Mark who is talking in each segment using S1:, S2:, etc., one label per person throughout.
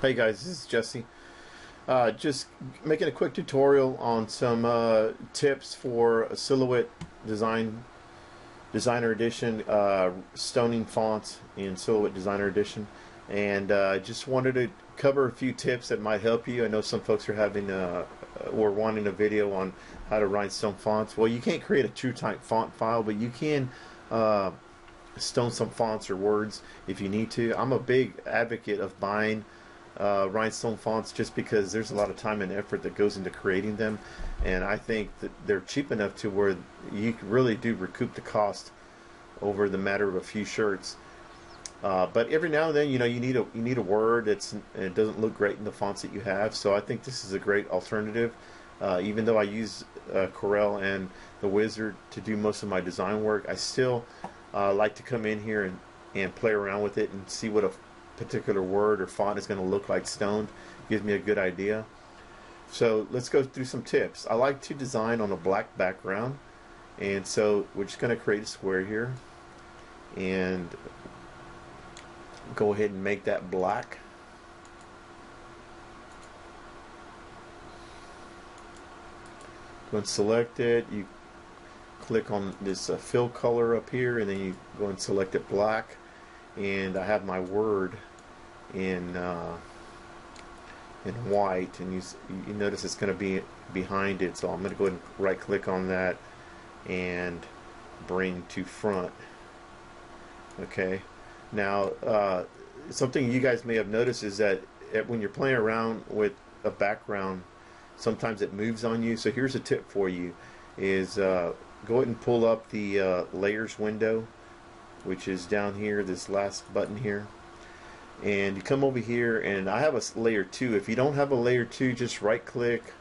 S1: Hey guys, this is Jesse. Just making a quick tutorial on some tips for a Silhouette Designer Edition, stoning fonts in Silhouette Designer Edition, and just wanted to cover a few tips that might help you. I know some folks are having or wanting a video on how to Rhinestone fonts. Well, you can't create a true type font file, but you can stone some fonts or words if you need to. I'm a big advocate of buying rhinestone fonts just because there's a lot of time and effort that goes into creating them, and I think that they're cheap enough to where you really do recoup the cost over the matter of a few shirts. But every now and then, you need a word it doesn't look great in the fonts that you have. So I think this is a great alternative. Even though I use Corel and the Wizard to do most of my design work, I still like to come in here and play around with it and see what a particular word or font is going to look like stoned. Gives me a good idea. So let's go through some tips. I like to design on a black background, and so we're just going to create a square here and go ahead and make that black. Go and select it. You click on this fill color up here, and then you go and select it black. And I have my word in white, and you notice it's going to be behind it, so I'm going to go ahead and right click on that and bring to front. Okay, now something you guys may have noticed is that when you're playing around with a background, sometimes it moves on you. So here's a tip for you: is go ahead and pull up the layers window, which is down here, this last button here, and you come over here, and I have a layer 2. If you don't have a layer 2, just right click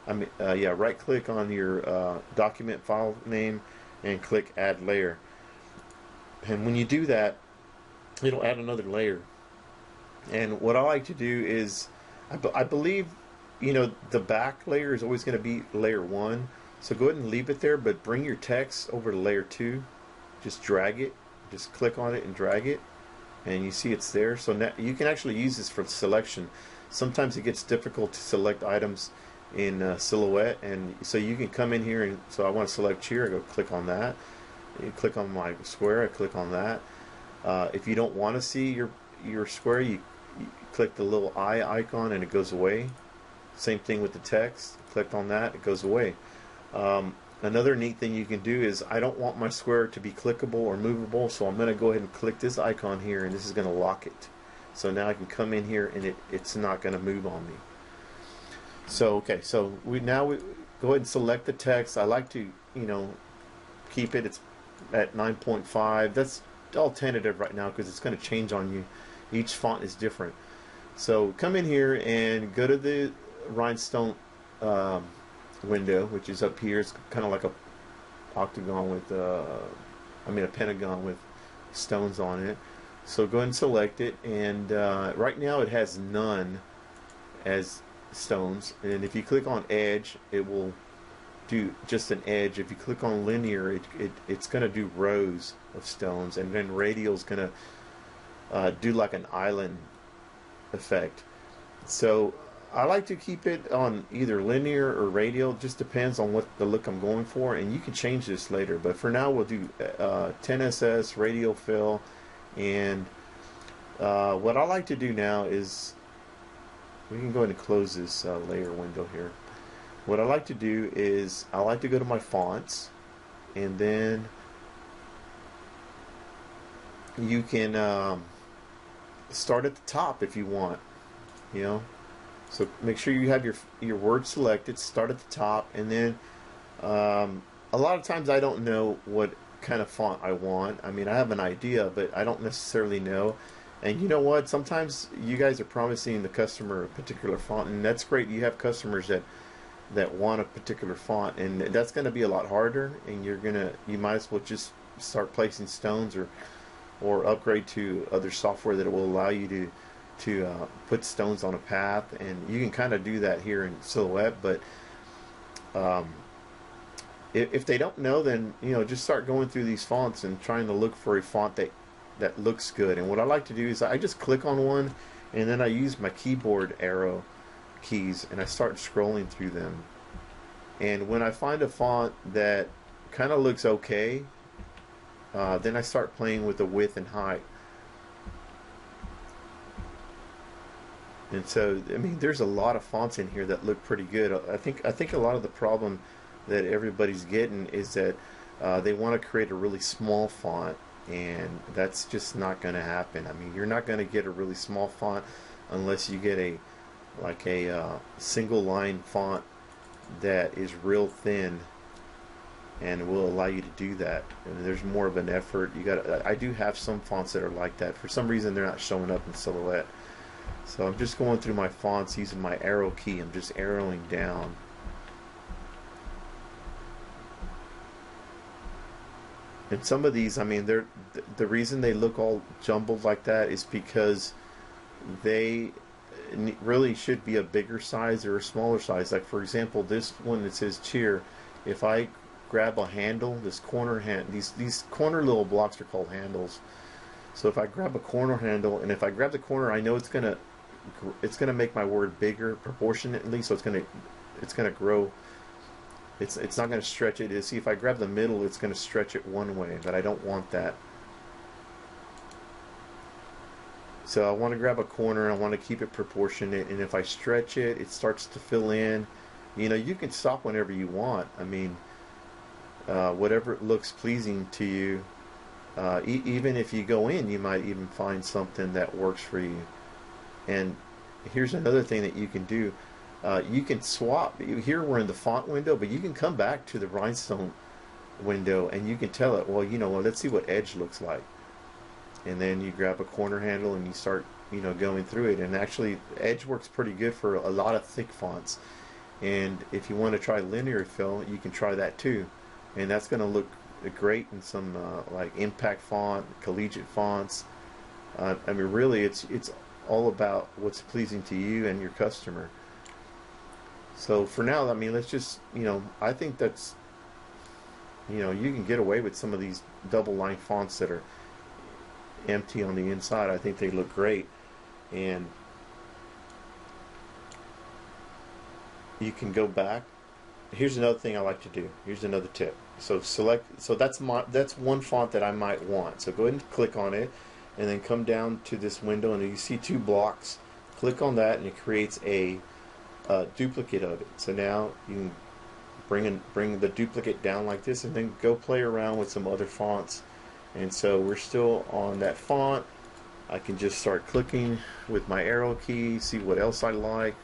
S1: right click on your document file name and click add layer, and when you do that, it'll add another layer. And what I like to do is I believe the back layer is always going to be layer 1, so go ahead and leave it there, but bring your text over to layer 2. Just drag it. Just click on it and drag it, and you see it's there. So now you can actually use this for selection. Sometimes it gets difficult to select items in Silhouette, and so you can come in here, and so I want to select here. I go click on that. You click on my square. I click on that. If you don't want to see your square, you click the little eye icon, and it goes away. Same thing with the text. Click on that, it goes away. Another neat thing you can do is, I don't want my square to be clickable or movable, so I'm going to go ahead and click this icon here, and this is going to lock it. So now I can come in here, and it's not going to move on me. So okay, so we go ahead and select the text. I like to keep it's at 9.5. That's all tentative right now because it's going to change on you. Each font is different. So come in here and go to the Rhinestone window, which is up here. It's kind of like a octagon with a pentagon with stones on it. So go ahead and select it, and right now it has none as stones, and if you click on edge, it will do just an edge. If you click on linear, it's going to do rows of stones, and then radial is going to do like an island effect. So I like to keep it on either linear or radial. Just depends on what the look I'm going for, and you can change this later, but for now we'll do 10SS radial fill. And what I like to do now is, we can go ahead and close this layer window here. What I like to do is, I like to go to my fonts, and then you can start at the top if you want, so make sure you have your word selected. Start at the top, and then a lot of times I don't know what kind of font I want. I mean, I have an idea, but I don't necessarily know. And you know what? Sometimes you guys are promising the customer a particular font, and that's great. You have customers that want a particular font, and that's going to be a lot harder. And you might as well just start placing stones or upgrade to other software that will allow you to put stones on a path, and you can kind of do that here in Silhouette. But if they don't know, then just start going through these fonts and trying to look for a font that looks good. And what I like to do is I just click on one and then I use my keyboard arrow keys and I start scrolling through them. And when I find a font that kind of looks okay, then I start playing with the width and height. And so, I mean, there's a lot of fonts in here that look pretty good. I think a lot of the problem that everybody's getting is that they want to create a really small font, and that's just not going to happen. I mean, you're not going to get a really small font unless you get a single line font that is real thin and will allow you to do that. And there's more of an effort. I do have some fonts that are like that. For some reason, they're not showing up in Silhouette. So I'm just going through my fonts using my arrow key. I'm just arrowing down. And some of these, I mean, the reason they look all jumbled like that is because they really should be a bigger size or a smaller size. Like, for example, this one that says cheer, if I grab a handle, this corner these corner little blocks are called handles. So if I grab a corner handle, and if I grab the corner, I know it's gonna make my word bigger proportionately, so it's gonna grow. It's not gonna stretch it. See, if I grab the middle, it's gonna stretch it one way, but I don't want that. So I want to grab a corner, I want to keep it proportionate, and if I stretch it, it starts to fill in. You know, you can stop whenever you want. I mean, whatever looks pleasing to you. Even if you go in, you might even find something that works for you. And here's another thing that you can do. You can swap. Here we're in the font window, but you can come back to the Rhinestone window and you can tell it, well, let's see what edge looks like. And then you grab a corner handle and you start, going through it. And actually, edge works pretty good for a lot of thick fonts. And if you want to try linear fill, you can try that too. And that's going to look great in some like impact font, collegiate fonts. I mean, really, it's all about what's pleasing to you and your customer. So for now, I mean, let's just, I think that's, you can get away with some of these double line fonts that are empty on the inside. I think they look great. And you can go back. Here's another thing I like to do. Here's another tip. So that's one font that I might want. So go ahead and click on it, and then come down to this window, and you see two blocks. Click on that, and it creates a duplicate of it. So now you can bring the duplicate down like this, and then go play around with some other fonts. And so we're still on that font. I can just start clicking with my arrow key, see what else I like.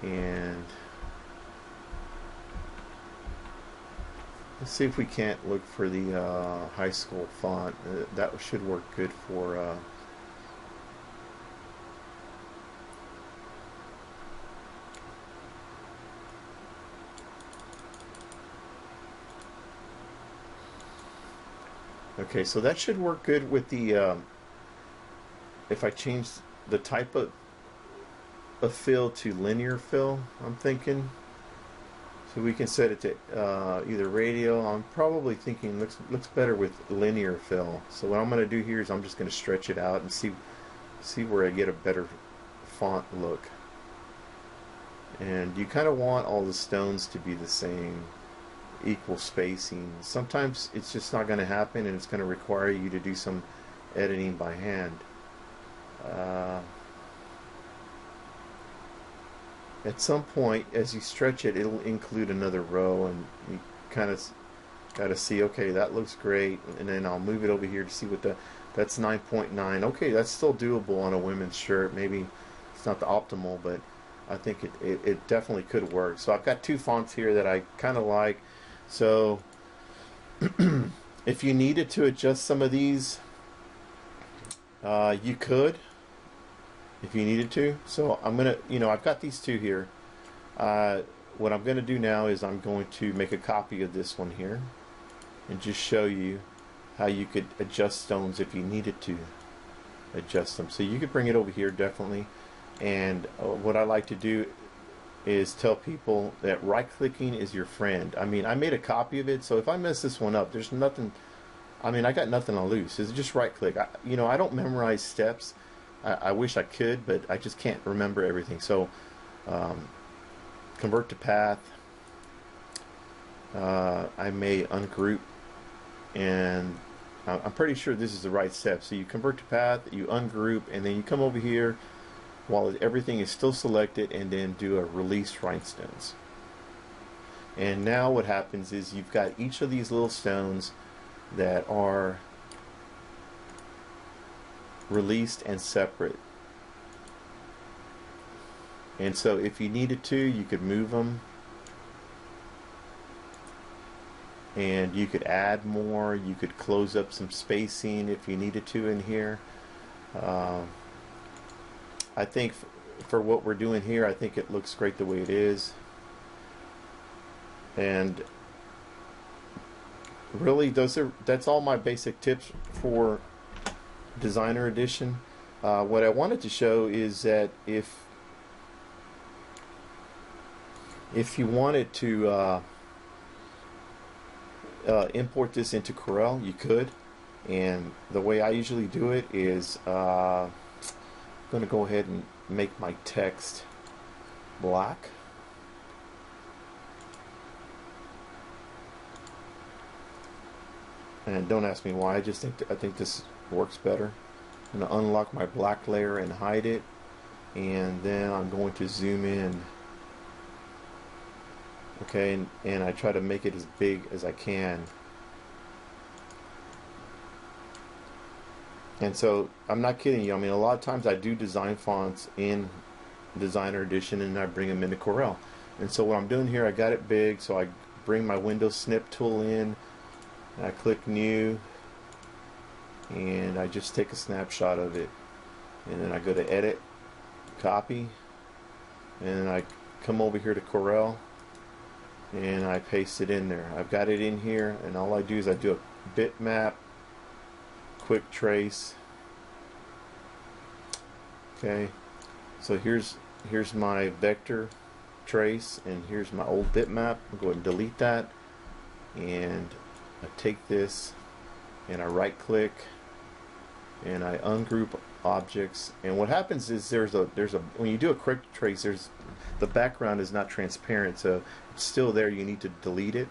S1: And let's see if we can't look for the high school font. That should work good for okay, so that should work good with the if I change the type of fill to linear fill, I'm thinking. So we can set it to either radial. I'm probably thinking looks better with linear fill. So what I'm going to do here is I'm just going to stretch it out and see where I get a better font look. And you kind of want all the stones to be the same, equal spacing. Sometimes it's just not going to happen, and it's going to require you to do some editing by hand. At some point, as you stretch it, it'll include another row, and you kind of got to see, okay, that looks great, and then I'll move it over here to see what that's 9.9. Okay, that's still doable on a women's shirt. Maybe it's not the optimal, but I think it definitely could work. So I've got two fonts here that I kind of like. So if you needed to adjust some of these, you could. If you needed to. So I'm gonna, I've got these two here. What I'm gonna do now is I'm going to make a copy of this one here and just show you how you could adjust stones if you needed to adjust them. So you could bring it over here definitely. And what I like to do is tell people that right clicking is your friend. I mean, I made a copy of it, so if I mess this one up, there's nothing I mean, I got nothing to lose. It's just right click. You know, I don't memorize steps. I wish I could, but I just can't remember everything. So convert to path. I may ungroup, and I'm pretty sure this is the right step. So you convert to path, you ungroup, and then you come over here while everything is still selected, and then do a release rhinestones. And now what happens is you've got each of these little stones that are released and separate. And so if you needed to, you could move them, and you could add more. You could close up some spacing if you needed to in here. I think for what we're doing here, I think it looks great the way it is. And really, that's all my basic tips for Designer Edition. What I wanted to show is that if you wanted to import this into Corel, you could. And the way I usually do it is I'm going to go ahead and make my text black. And don't ask me why. I just think this works better. I'm going to unlock my black layer and hide it, and then I'm going to zoom in. Okay, and I try to make it as big as I can. And so I'm not kidding you. I mean, a lot of times I do design fonts in Designer Edition, and I bring them into Corel. And so what I'm doing here, I got it big, so I bring my Windows Snip tool in. I click New, and I just take a snapshot of it, and then I go to Edit, Copy, and then I come over here to Corel, and I paste it in there. I've got it in here, and all I do is I do a bitmap, quick trace. Okay, so here's my vector trace, and here's my old bitmap. I'll go ahead and delete that, and I take this and I right click and I ungroup objects, and what happens is there's a when you do a quick trace, the background is not transparent, so it's still there. You need to delete it.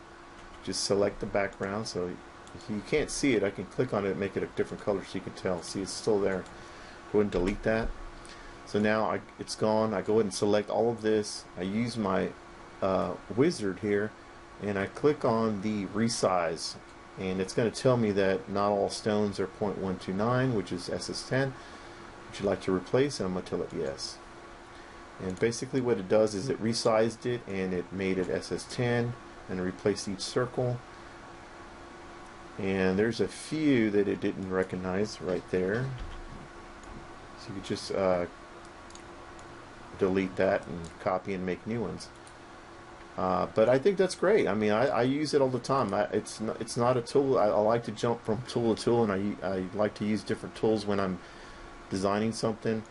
S1: Just select the background, so if you can't see it, I can click on it and make it a different color so you can tell. See, it's still there. Go ahead and delete that. So now it's gone. I go ahead and select all of this. I use my wizard here, and I click on the resize, and it's going to tell me that not all stones are 0.129, which is SS10. Would you like to replace? And I'm going to tell it yes. And basically what it does is it resized it, and it made it SS10, and it replaced each circle. And there's a few that it didn't recognize right there. So you could just delete that and copy and make new ones. But I think that's great. I mean, I use it all the time. It's not a tool. I like to jump from tool to tool, and I like to use different tools when I'm designing something.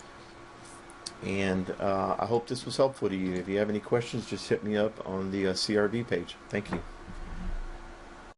S1: And I hope this was helpful to you. If you have any questions, just hit me up on the CRV page. Thank you.